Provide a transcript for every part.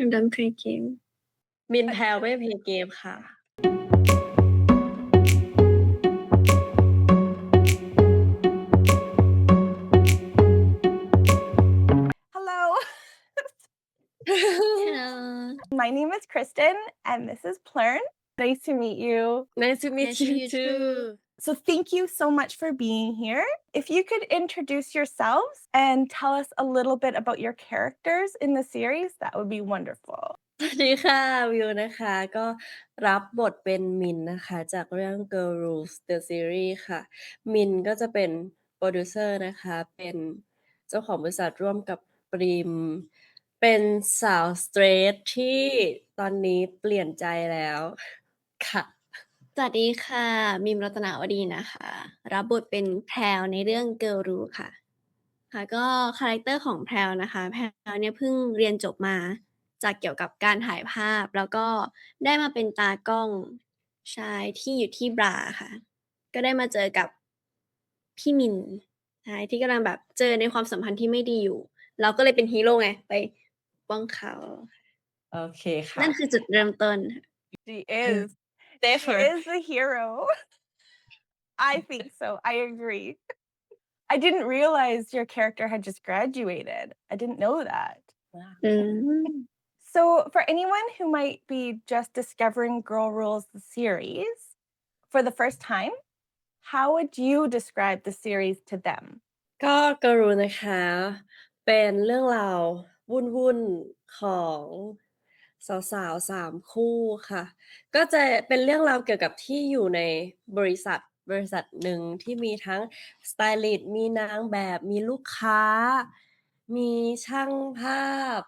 don't play game มินแพลวไม่เพลย์เกมค่ะ Hello. Hello My name is Kristen, and this is Plern. Nice to meet you. Nice to meet Nice to you meet you too too. So thank you so much for being here. If you could introduce yourselves and tell us a little bit about your characters in the series, that would be wonderful. สวัสดีค่ะวิวนะคะ ก็รับบทเป็นมินนะคะ จากเรื่อง Girl Rules the Series ค่ะ มินก็จะเป็นโปรดิวเซอร์นะคะ เป็นเจ้าของบริษัทร่วมกับปริม เป็นสาวสเตรทที่ตอนนี้เปลี่ยนใจแล้วค่ะ สวัสดีค่ะ มิมรัตนาวดีนะคะ รับบทเป็นแพรวในเรื่อง Girl Rule ค่ะ ค่ะ ก็คาแรคเตอร์ของแพรวนะคะ แพรวเนี่ยเพิ่งเรียนจบมาจากเกี่ยวกับการถ่ายภาพ แล้วก็ได้มาเป็นตากล้องใช่ที่อยู่ที่บราค่ะ ก็ได้มาเจอกับพี่มินใช่ที่กำลังแบบเจอในความสัมพันธ์ที่ไม่ดีอยู่ เราก็เลยเป็นฮีโร่ไงไปป้องเขา โอเคค่ะ นั่นคือจุดเริ่มต้นค่ะ She is. She Never. is the hero. I think so. I agree. I didn't realize your character had just graduated. I didn't know that. อืม So, for anyone who might be just discovering Girl Rules the series for the first time, how would you describe the series to them? ก็กรุณนะคะ เป็นเรื่องราววุ่นๆของสาวๆ3 คู่ค่ะ ก็จะเป็นเรื่องราวเกี่ยวกับที่อยู่ในบริษัทหนึ่งที่มีทั้งสไตลิสต์มีนางแบบมีลูกค้า มีช่างภาพ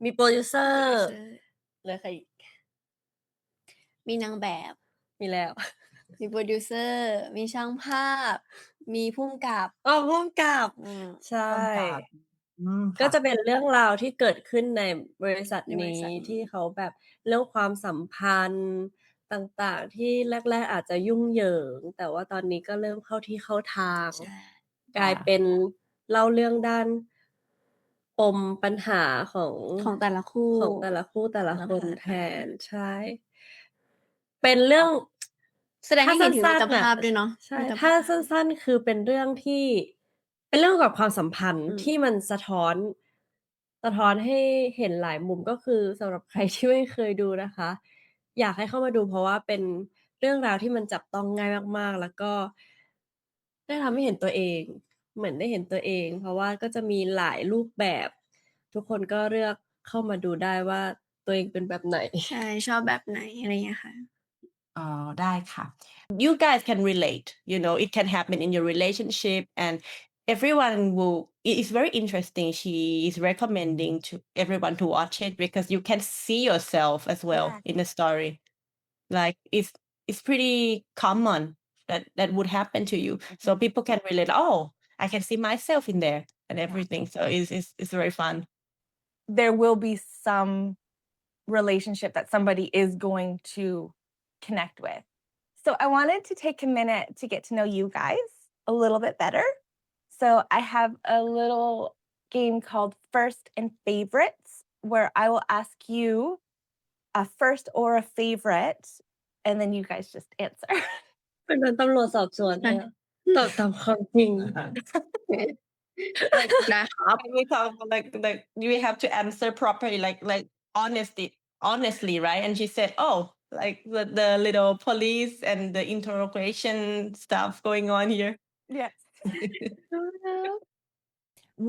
มีโปรดิวเซอร์แล้วใครอีก มีนางแบบ มีแล้ว มีโปรดิวเซอร์ มีช่างภาพ มีผู้กำกับ อ๋อร่วมกับ ใช่ ก็จะเป็นเรื่องราวที่เกิดขึ้นในบริษัท ในบริ นี้ ษัทนี้ ที่เขาแบบเรื่องความสัมพันธ์ต่างๆ ที่แรกๆอาจจะยุ่งเหยิง แต่ว่าตอนนี้ก็เริ่มเข้าที่เข้าทาง ใช่ กลายเป็นเล่าเรื่องด้านปมปัญหาของ ของแต่ละคู่ ของแต่ละคู่แต่ละ แล้ว คน ค่ะ แทน ใช่ เป็นเรื่อง แสดงให้เห็นถึงมิตร ถ้าสั้นๆ ภาพด้วยเนาะ ใช่ มิตร ถ้า ภาพ สั้นๆ คือเป็นเรื่องที่เป็นเรื่องเกี่ยวกับความสัมพันธ์ อืม ที่มันสะท้อนให้เห็นหลายมุม ก็คือสำหรับใครที่ไม่เคยดูนะคะ อยากให้เข้ามาดู เพราะว่าเป็นเรื่องราวที่มันจับต้องง่ายมากๆ แล้วก็ได้ทำให้เห็นตัวเอง เหมือนได้เห็นตัวเอง เพราะว่าก็จะมีหลายรูปแบบ ทุกคนก็เลือกเข้ามาดูได้ว่าตัวเองเป็นแบบไหน ใช่ ชอบแบบไหน อะไรอย่างเงี้ยค่ะ อ๋อ ได้ค่ะ You guys can relate, you know, it can happen in your relationship and everyone will it is very interesting. She is recommending to everyone to watch it because you can see yourself as well Yeah. in the story. Like it's pretty common that would happen to you. So people can relate, oh, I can see myself in there and everything. So it's very fun. There will be some relationship that somebody is going to connect with. So I wanted to take a minute to get to know you guys a little bit better. So I have a little game called First and Favorites, where I will ask you a first or a favorite, and then you guys just answer. เป็นเหมือนตำรวจสอบสวนเลยอะ ตอบตามความจริง ได้ครับ And we talk like you have to answer properly, like honestly, right? And she said, oh, like the little police and the interrogation stuff going on here. Yes.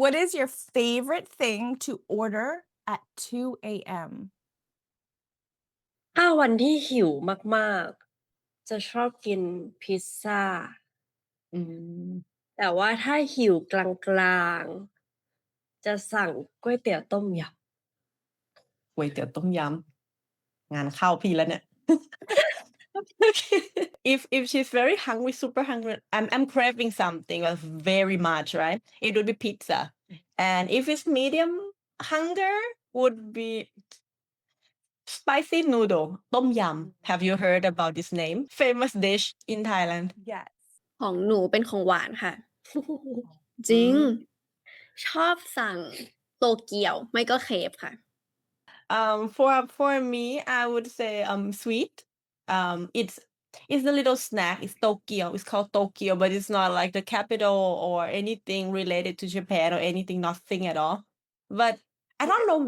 What is your favorite thing to order at 2 a.m.? ถ้าวันที่หิวมากๆ จะชอบกินพิซซ่า แต่ว่าถ้าหิวกลางๆ จะสั่งก๋วยเตี๋ยวต้มยำ ก๋วยเตี๋ยวต้มยำ งานเข้าพี่แล้วเนี่ย If she's very hungry, super hungry, I'm craving something very much, right? It would be pizza. And if it's medium hunger, would be spicy noodle, tom yum. Have you heard about this name? Famous dish in Thailand. Yes. ของหนูเป็นของหวานค่ะ จริง ชอบสั่งโตเกียว ไม่ก็เครปค่ะ For me, I would say sweet. It's a little snack. It's Tokyo. It's called Tokyo, but it's not like the capital or anything related to Japan or anything. Nothing at all. But I don't know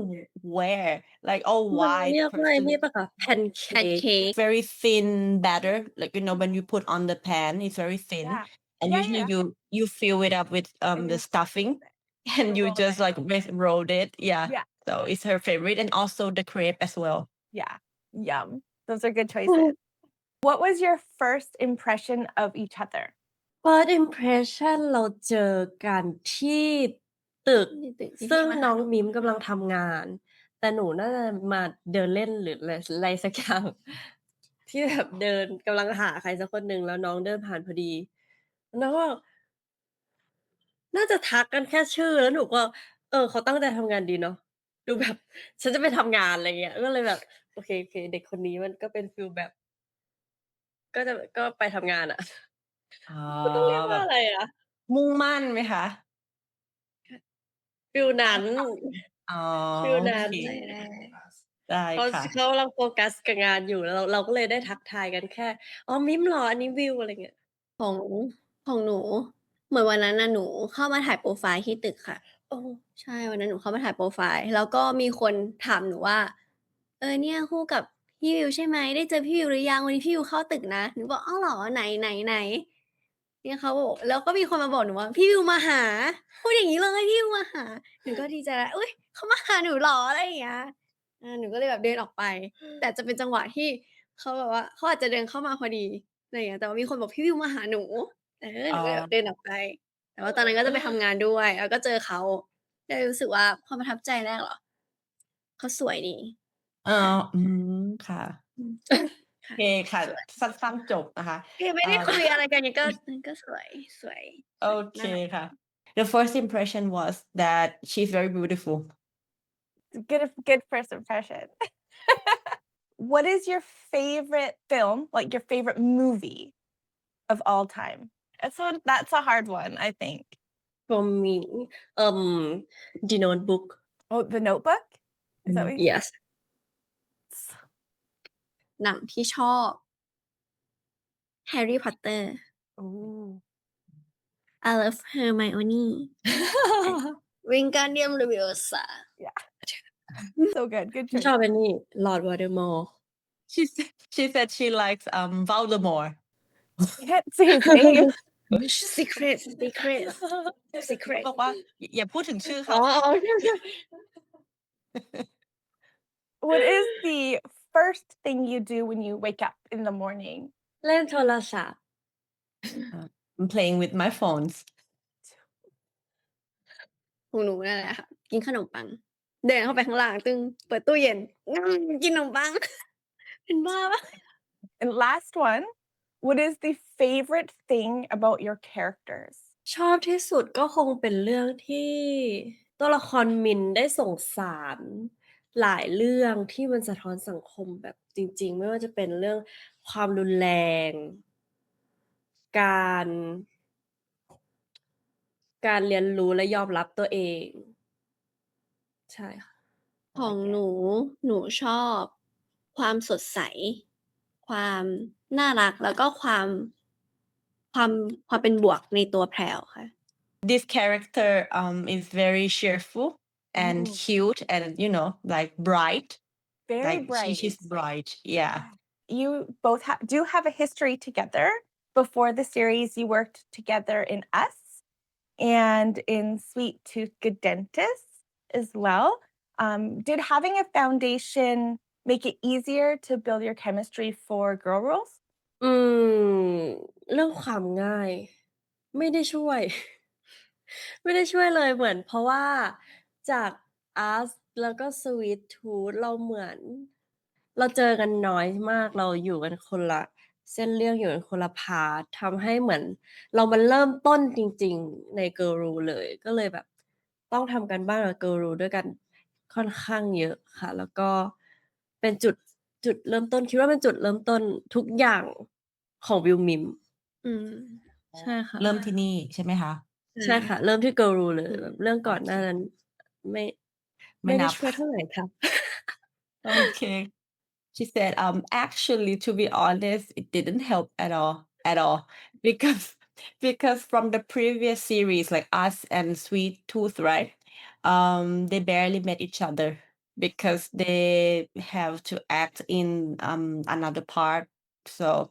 where. Like all มัน white. เรียกว่าไอ้นี่เปล่าคะ แพน pancake เค้ก Very thin batter. Like when you put on the pan, it's very thin. Yeah. And Yeah, usually yeah. you fill it up with And the you stuffing roll it. and you Roll it just like roll it. Yeah. Yeah. So it's her favorite, and also the crepe as well. Yeah. Yum. Those are good choices. What was your first impression of each other? first impression เราเจอกันที่ตึก ที่ตึกที่ ซึ่ง พี่มา น้อง หา มิมกำลังทำงาน แต่หนูน่าจะมาเดินเล่นหรืออะไรสักอย่าง ที่แบบเดินกำลังหาใครสักคนหนึ่งแล้วน้องเดินผ่านพอดีน้องก็น่าจะทักกันแค่ชื่อแล้วหนูก็เขาตั้งใจทำงานดีเนาะดูแบบ ฉันจะไปทำงานอะไรเงี้ยก็เลยแบบโอเคเด็กคนนี้มันก็เป็นฟีลแบบ ก็ไปทำงานอะ ก็ต้องเรียกว่าอะไรอะ มุ่งมั่นไหมคะ ฟีลนั้น อ๋อ ฟีลนั้น โอเค ได้ ได้ เขา ค่ะ เขากำลังโฟกัสกับงานอยู่แล้วเราก็เลยได้ทักทายกันแค่อ๋อมิมเหรออันนี้วิวอะไรเงี้ย ของหนู เหมือนวันนั้นน่ะหนูเข้ามาถ่ายโพรไฟล์ที่ตึกค่ะ โอ้ ใช่วันนั้นหนูเข้ามาถ่ายโพรไฟล์แล้วก็มีคนถามหนูว่าเนี่ยคู่กับพี่วิวใช่ไหมได้เจอพี่วิวหรือยังวันนี้พี่วิวเข้าตึกนะหนูบอกอ้าวเหรอไหนเนี่ยเขาบอกแล้วก็มีคนมาบอกหนูว่าพี่วิวมาหาพูดอย่างนี้เลยพี่วิวมาหาหนูก็ดีใจแล้วอุ๊ยเขามาหาหนูเหรออะไรอย่างเงี้ยหนูก็เลยแบบเดินออกไป แต่จะเป็นจังหวะที่เขาแบบว่าเขาอาจจะเดินเข้ามาพอดีอะไรอย่างเงี้ยแต่ว่ามีคนบอกพี่วิวมาหาหนูหนูก็แบบเดินออกไป แต่ว่าตอนนั้นก็จะไปทำงานด้วยแล้วก็เจอเขาได้รู้สึกว่าความประทับใจแรกเหรอเขาสวยดี ค่ะ อืม โอ ค่ะ เคค่ะ สั้นๆจบนะคะ คือไม่ได้คุยอะไรกันก็สวย โอเคค่ะ The first impression was that she's very beautiful. Good first impression. What is your favorite film, like your favorite movie of all time? That's a hard one, I think. for me The Notebook Oh, The Notebook? Is that what you yes หนังที่ชอบ Harry Potter Ooh. I love Hermione Wingardium Leviosa So good. Good ฉัน choice. ชอบไอ้นี่ Lord Voldemort She said she likes Voldemort. Can't say his name. Secret บอกว่าอย่าพูดถึงชื่อ อ๋ เขา อ What is the first thing you do when you wake up in the morning? เล่นโทรศัพท์ I'm playing with my phones. ของหนูนั่นแหละค่ะกินขนมปัง เดินเข้าไปข้างล่างตึ้งเปิดตู้เย็นกินขนมปัง เป็นบ้าปะ And last one, what is the favorite thing about your characters? ชอบที่สุดก็คงเป็นเรื่องที่ตัวละครมินได้ส่งสารหลายเรื่องที่มันสะท้อนสังคมแบบจริงๆ ไม่ว่าจะเป็นเรื่องความรุนแรง การเรียนรู้และยอมรับตัวเอง ใช่ค่ะ ของหนูชอบความสดใส ความน่ารักแล้วก็ความเป็นบวกในตัวแพรวค่ะ This character is very cheerful and Ooh. cute and like bright. Very Like bright. she's bright. Yeah. You both do have a history together. Before the series, you worked together in Us and in Sweet Tooth Good Dentist as well. Did having a foundation make it easier to build your chemistry for Girl Rules? เรื่องความง่าย ไม่ได้ช่วย ไม่ได้ช่วยเลยเหมือนเพราะว่าจาก Us แล้วก็ Sweet Tooth เราเหมือน เราเจอกันน้อยมากเราอยู่กันคนละเส้นเรื่องอยู่กันคนละพาร์ททำให้เหมือน เรามาเริ่มต้นจริงๆใน Girl Rule เลยก็เลยแบบ ต้องทำกันบ้านกับ Girl Rule ด้วยกันค่อนข้างเยอะค่ะ แล้วก็เป็นจุดเริ่มต้นคิดว่าเป็นจุดเริ่มต้นทุกอย่างของวิวมิม ใช่ค่ะ เริ่มที่นี่ใช่ไหมคะ ใช่ค่ะ เริ่มที่ Girl Rule เลยแบบเรื่องก่อนหน้านั้นไม่ ไม่นั ได้ บ ช่วยเท่าไหร่ค่ะ Okay. She said, actually, to be honest, it didn't help at all, because from the previous series, like Us and Sweet Tooth, right? They barely met each other because they have to act in another part, so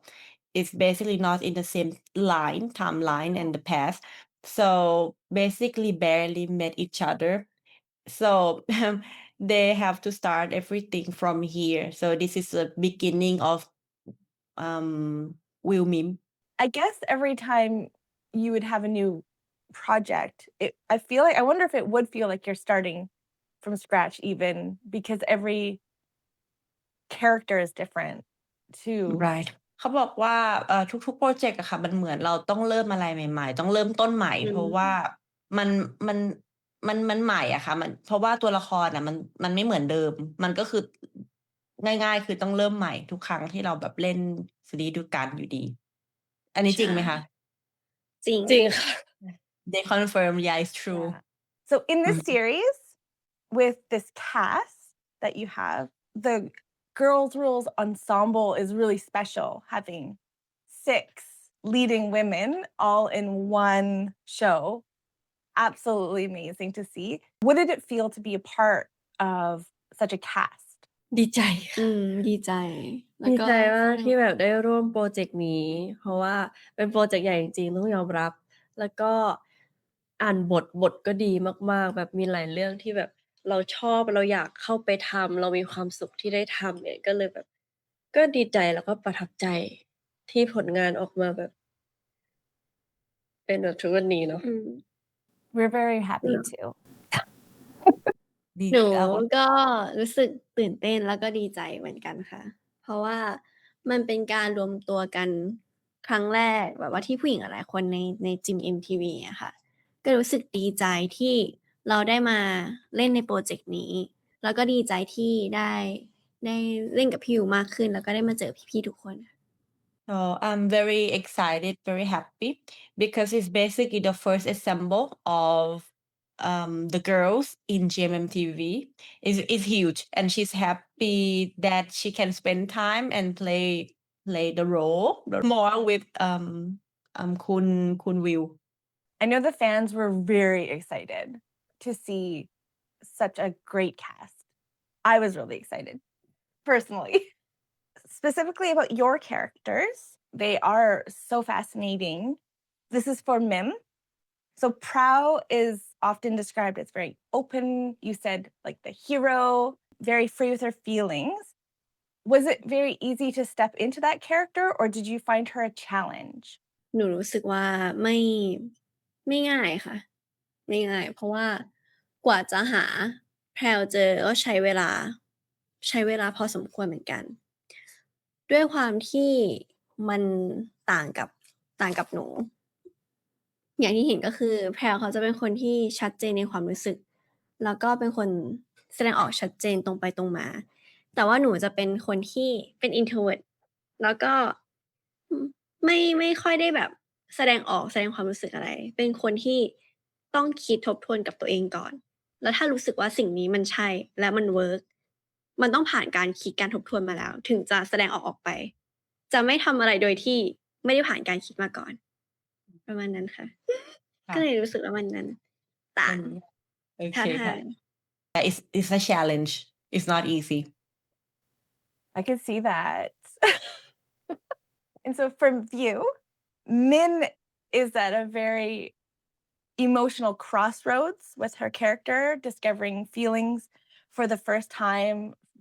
it's basically not in the same timeline and the past. So basically, barely met each other. So they have to start everything from here. So this is the beginning of Will Mim. I guess every time you would have a new project, I feel like I wonder if it would feel like you're starting from scratch even because every character is different too. Right. เขาบอกว่าทุกๆพรอเจกต์อะค่ะมันเหมือนเราต้องเริ่มอะไรใหม่ๆต้องเริ่มต้นใหม่ อื เพราะ ม ว่ามันมันมันใหม่อะค่ะเพราะว่าตัวละครอะมันไม่เหมือนเดิม มันก็คือง่ายๆคือต้องเริ่มใหม่ทุกครั้งที่เราแบบเล่นซีรีส์ด้วยกันอยู่ดี อันนี้จริงไหมคะ จริง จริงค่ะ They confirm, yeah, it's true. Yeah. So in this Mhm. series, with this cast that you have, the Girls Rules ensemble is really special, having 6 leading women all in one show. Absolutely amazing to see. What did it feel to be a part of such a cast? ดีใจ อืม ดีใจ แล้ว ดี ก็ ใจมากที่แบบได้ร่วมโปรเจกต์นี้ เพราะว่าเป็นโปรเจกต์ใหญ่จริงๆต้องยอมรับ แล้วก็อ่านบทก็ดีมากๆ แบบมีหลายเรื่องที่แบบเราชอบเราอยากเข้าไปทำเรามีความสุขที่ได้ทำเนี่ยก็เลยแบบ ก็ดีใจแล้วก็ประทับใจที่ผลงานออกมาแบบ เป็นแบบทุกวันนี้เนาะ อืม We're very happy Yeah. too. ดี หนู แล้ว ก็รู้สึกตื่นเต้นแล้วก็ดีใจเหมือนกันค่ะ เพราะว่ามันเป็นการรวมตัวกันครั้งแรกแบบว่าที่ผู้หญิงหลายๆคนในจิม MTV อะค่ะ ก็รู้สึกดีใจที่เราได้มาเล่นในโปรเจกต์นี้ แล้วก็ดีใจที่ได้เล่นกับพี่ยูมากขึ้น แล้วก็ได้มาเจอพี่ๆทุกคน So I'm very excited, very happy because it's basically the first ensemble of the girls in GMMTV. Is huge, and she's happy that she can spend time and play the role more with Kun Will. I know the fans were very excited to see such a great cast. I was really excited, personally. Specifically about your characters, they are so fascinating. This is for Mim. So Prow is often described as very open. You said like the hero, very free with her feelings. Was it very easy to step into that character, or did you find her a challenge? หนูรู้สึกว่าไม่ง่ายค่ะ ไม่ง่าย เพราะว่ากว่าจะหาแพรวเจอก็ใช้เวลาพอสมควรเหมือนกัน ด้วยความที่มันต่างกับหนู อย่างที่เห็นก็คือแพรวเขาจะเป็นคนที่ชัดเจนในความรู้สึก แล้วก็เป็นคนแสดงออกชัดเจนตรงไปตรงมา แต่ว่าหนูจะเป็นคนที่เป็น introvert แล้วก็ไม่ค่อยได้แบบแสดงความรู้สึกอะไร เป็นคนที่ต้องคิดทบทวนกับตัวเองก่อน แล้วถ้ารู้สึกว่าสิ่งนี้มันใช่และมันเวิร์กมันต้องผ่านการคิดการทบทวนมาแล้ว ถึงจะแสดงออกไป จะไม่ทำอะไรโดยที่ไม่ได้ผ่านการคิดมาก่อน ประมาณนั้นค่ะ ค่ะ ก็เลยรู้สึกว่ามันต่าง โอ ท้า เค ทา ค่ะ ย Yeah, it's a challenge. It's not easy. I could see that. And so from you, Min is at a very emotional crossroads with her character, discovering feelings for the first time,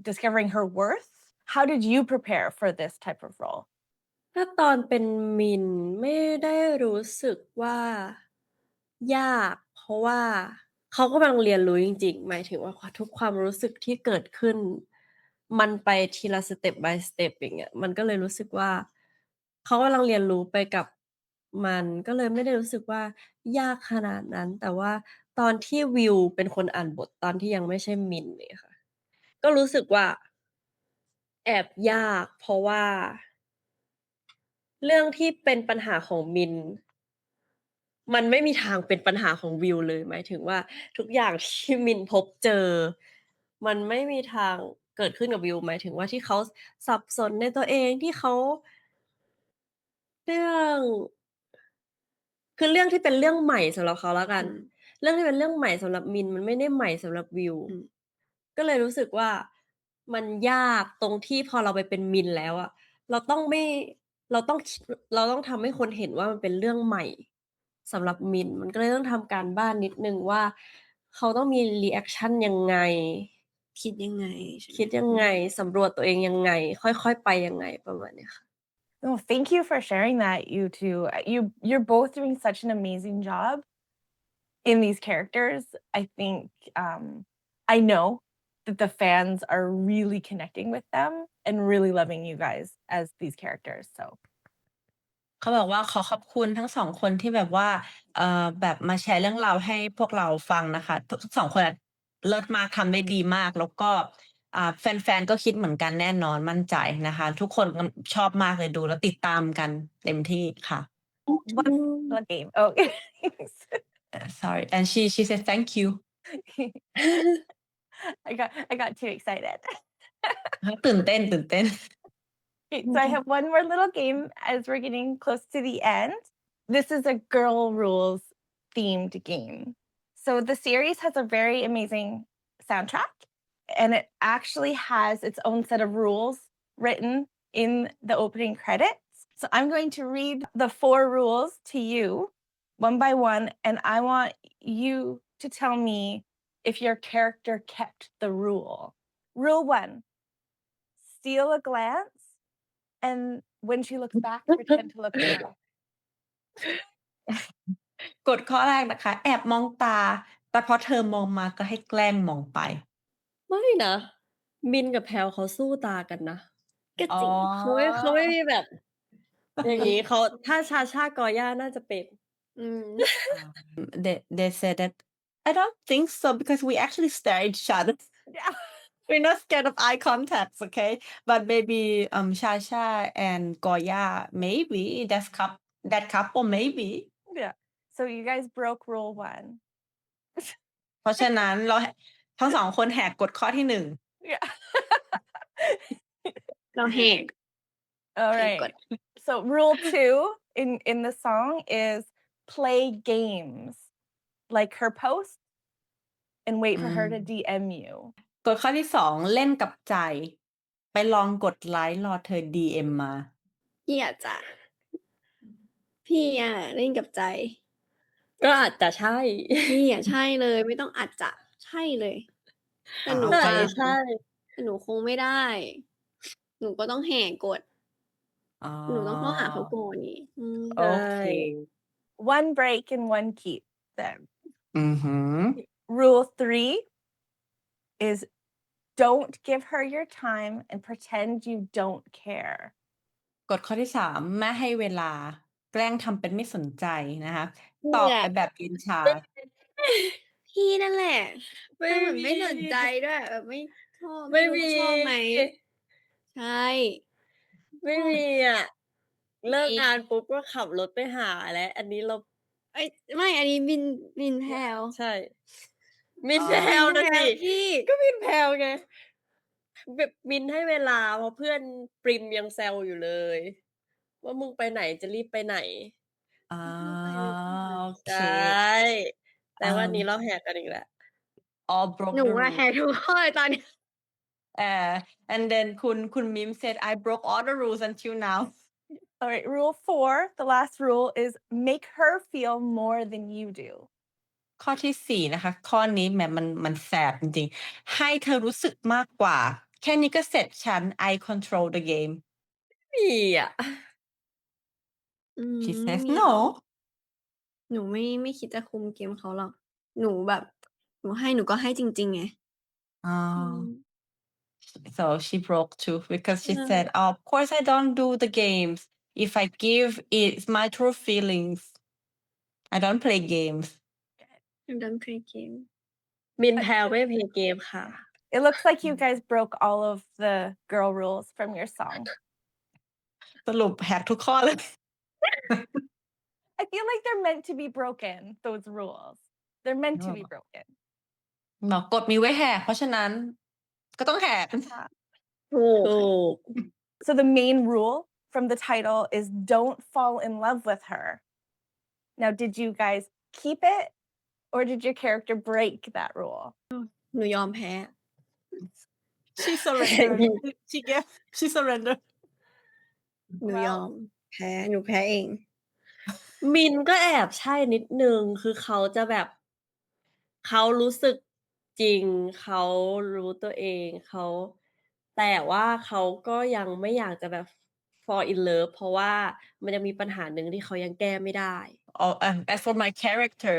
discovering her worth. How did you prepare for this type of role? ถ้าตอนเป็นมินไม่ได้รู้สึกว่ายาก เพราะว่าเขากำลังเรียนรู้จริงๆ หมายถึงว่าทุกความรู้สึกที่เกิดขึ้น มันไปทีละ step by step อย่างเงี้ย มันก็เลยรู้สึกว่าเขากำลังเรียนรู้ไปกับมัน ก็เลยไม่ได้รู้สึกว่ายากขนาดนั้น แต่ว่าตอนที่วิวเป็นคนอ่านบทตอนที่ยังไม่ใช่มินเนี่ยค่ะ ก็รู้สึกว่าแอบยาก เพราะว่าเรื่องที่เป็นปัญหาของมิน มันไม่มีทางเป็นปัญหาของวิวเลย หมายถึงว่าทุกอย่างที่มินพบเจอ มันไม่มีทาง เกิดขึ้นกับวิวหมายถึงว่าที่เขาสับสนในตัวเองที่เขาเรื่องคือเรื่องที่เป็นเรื่องใหม่สำหรับเขาแล้วกัน เรื่องที่เป็นเรื่องใหม่สำหรับมินมันไม่ได้ใหม่สำหรับวิว ก็เลยรู้สึกว่ามันยากตรงที่พอเราไปเป็นมินแล้วอะเราต้องไม่เราต้องคิดเราต้องทำให้คนเห็นว่ามันเป็นเรื่องใหม่สำหรับมิน มันก็เลยต้องทำการบ้านนิดนึงว่าเขาต้องมีรีแอคชั่นยังไง คิดยังไงใช่ไหม คิดยังไงสำรวจตัวเองยังไง ค่อยๆไปยังไงประมาณเนี้ยค่ะ Oh, thank you for sharing that, you two. You're both doing such an amazing job in these characters. I think I know that the fans are really connecting with them and really loving you guys as these characters. So เขาบอกว่าขอขอบคุณทั้งสองคนที่แบบว่าแบบมาแชร์เรื่องราวให้พวกเราฟังนะคะทั้งสองคนอะเลิศมากทำได้ดีมาก แล้วก็แฟนๆก็คิดเหมือนกันแน่นอนมั่นใจนะคะ ทุกคนชอบมากเลยดูแล้วติดตามกันเต็มที่ค่ะ one game. Oh, sorry and she said thank you I got too excited. ตื่นเต้น Okay, so I have one more little game as we're getting close to the end. This is a girl rules themed game. So the series has a very amazing soundtrack, and it actually has its own set of rules written in the opening credits. So I'm going to read the 4 rules to you one by one, and I want you to tell me if your character kept the rule. Rule 1, steal a glance, and when she looks back, pretend to look away. กฎข้อแรกนะคะ แอบมองตา แต่พอเธอมองมาก็ให้แกล้งมองไป ไม่นะ มินกับแพลวเขาสู้ตากันนะ ก็จริง เขาไม่มีแบบ อย่างนี้เขาถ้าชากอย่าน่าจะเป็น they said that I don't think so because we actually stare at each other. Yeah. We're not scared of eye contacts, okay? But maybe Shasha and Goya, maybe that couple, maybe. Yeah. So you guys broke rule 1. เพราะฉะนั้นเราทั้งสองคนแหกกฎข้อที่ 1 Yeah. เราแหก All Okay, right. good. So rule 2 in the song is play games, like her post, and wait for her to DM you. กฎข้อที่ 2 เล่นกับใจ ไปลองกดไลค์รอเธอ DM มา พี่อาจจะ พี่อะเล่นกับใจ ก็อาจจะใช่ พี่อะใช่เลย ไม่ต้องอาจจะใช่เลย แต่หนู ก็ อะ อาจจะใช่ แต่หนูคงไม่ได้ หนูก็ต้องแหกกฎ อ๋อ หนูต้องเข้าหาเขาก่อนนี่ โอเค One break and one keep then. อือหือ Rule 3 is don't give her your time and pretend you don't care. กฎข้อที่ 3 ไม่ให้เวลา แกล้งทำเป็นไม่สนใจนะคะ ตอบไปแบบเย็นชา พี่นั่นแหละ ไม่ ทำเหมือน มี ไม่สนใจด้วยแบบไม่ชอบ ไม่ รู้ มี ว่าชอบไหม ใช่ ไม่มีอะเลิก มี งานปุ๊บก็ขับรถไปหาแล้ว อันนี้เรา เอ้ยไม่อันนี้มินแพลว ใช่ มิน อ๋อ แพลว มิ นะ นแพล สิ วพี่ ก็มินแพลวไง แบบมินให้เวลาเพราะเพื่อนปริมยังแซวอยู่เลย ว่ามึงไปไหนจะรีบไปไหน อ๋อ โอ ใช เค ่ แต่วันนี้เราแหกกันอีกแล้ว all broke หนู the อะแหก rules ทุกข้อเลยตอนนี้ and then คุณมิม said I broke all the rules until now All right, rule 4, the last rule is make her feel more than you do. ข้อที่ 4 นะคะ ข้อนี้แหมมันแสบจริงๆ ให้เธอรู้สึกมากกว่า แค่นี้ก็เสร็จฉัน I control the game มีอะ she ไม่ says มีหร no อก หนูไม่คิดจะคุมเกมเขาหรอก หนูแบบ หนูให้หนูก็ให้จริง ๆ ไง so she broke too because she ใช่ said of course I don't do the games if I give it's my true feelings I don't play games I don't play game มินแพลวไม่เพลย์เกมค่ะ It looks like you guys broke all of the girl rules from your song. สรุปแหกทุกข้อเลย I feel like they're meant to be broken, those rules. They're meant to be broken. บอกกฎมีไว้แหกเพราะฉะนั้น ก็ต้องแหก Yeah. ถูก So the main rule from the title is don't fall in love with her. Now, did you guys keep it or did your character break that rule? หนูยอมแพ้ she surrendered she surrendered หนูยอ Well, มแพ้ หนูแพ้เอง มินก็แอบใช่นิดนึง คือเขาจะแบบเขารู้สึกจริง เขารู้ตัวเอง แต่ว่าเขาก็ยังไม่อยากจะแบบ fall in love เพราะว่ามันยังมีปัญหาหนึ่งที่เขายังแก้ไม่ได้ oh, as for my character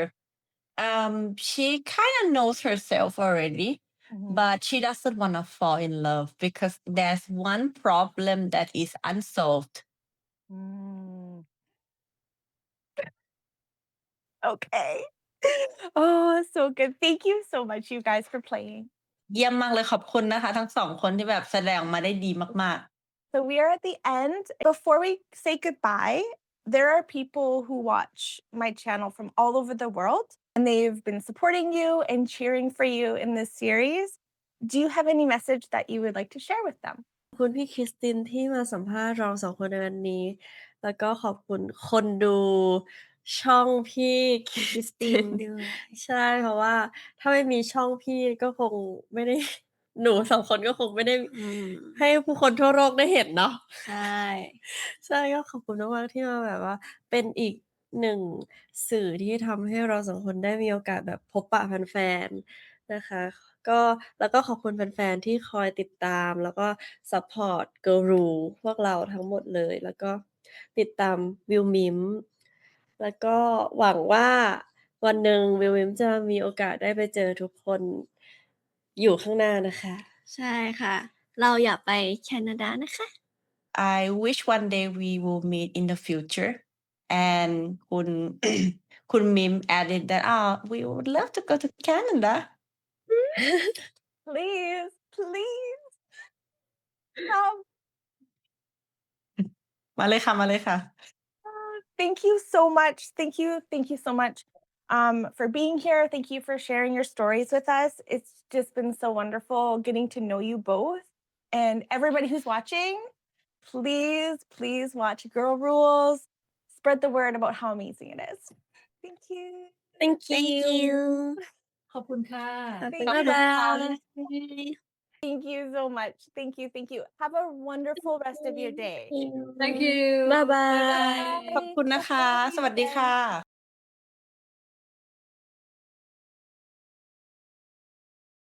she kind of knows herself already Mhm. but she doesn't want to fall in love because there's one problem that is unsolved Mm. Okay. Oh, so good. Thank you so much, you guys, for playing. เยี่ยมมากเลยขอบคุณนะคะทั้งสองคนที่แบบแสดงออกมาได้ดีมาก So we are at the end. Before we say goodbye, there are people who watch my channel from all over the world, and they've been supporting you and cheering for you in this series. Do you have any message that you would like to share with them? ขอบคุณพี่คริสตินที่มาสัมภาษณ์เราสองคนในวันนี้ แล้วก็ขอบคุณคนดูช่องพี่คริสติน ด้วย ใช่ เพราะว่าถ้าไม่มีช่องพี่ก็คงไม่ได้ หนูสองคนก็คงไม่ได้ อืม ให้ผู้คนทั่วโลกได้เห็นเนาะ ใช่ ใช่ก็ขอบคุณมากๆที่มาแบบว่า เป็นอีกหนึ่งสื่อที่ทำให้เราสองคนได้มีโอกาสแบบพบปะแฟนๆนะคะ แล้วก็ขอบคุณแฟนๆที่คอยติดตาม แล้วก็ซัปพอร์ต Girl Rule พวกเราทั้งหมดเลย แล้วก็ติดตาม Will Mim แล้วก็หวังว่าวันหนึ่ง Will Mim จะมีโอกาสได้ไปเจอทุกคนอยู่ข้างหน้านะคะ ใช่ค่ะ เราอยากไปแคนาดานะคะ I wish one day we will meet in the future and คุณ Mim added that we would love to go to Canada Please, please. Come. มาเลยค่ะมาเลยค่ะ Thank you so much. Thank you so much for being here. Thank you for sharing your stories with us. It's just been so wonderful getting to know you both. And everybody who's watching, please watch Girl Rules. Spread the word about how amazing it is. Thank you. Thank Thank you you ขอบคุณค่ะ Thank บ๊าย you. บาย Thank you so much. Thank you. Have a wonderful rest of your day. Thank you Bye bye บ๊ายบาย ขอบคุณนะคะ สวัสดีค่ะ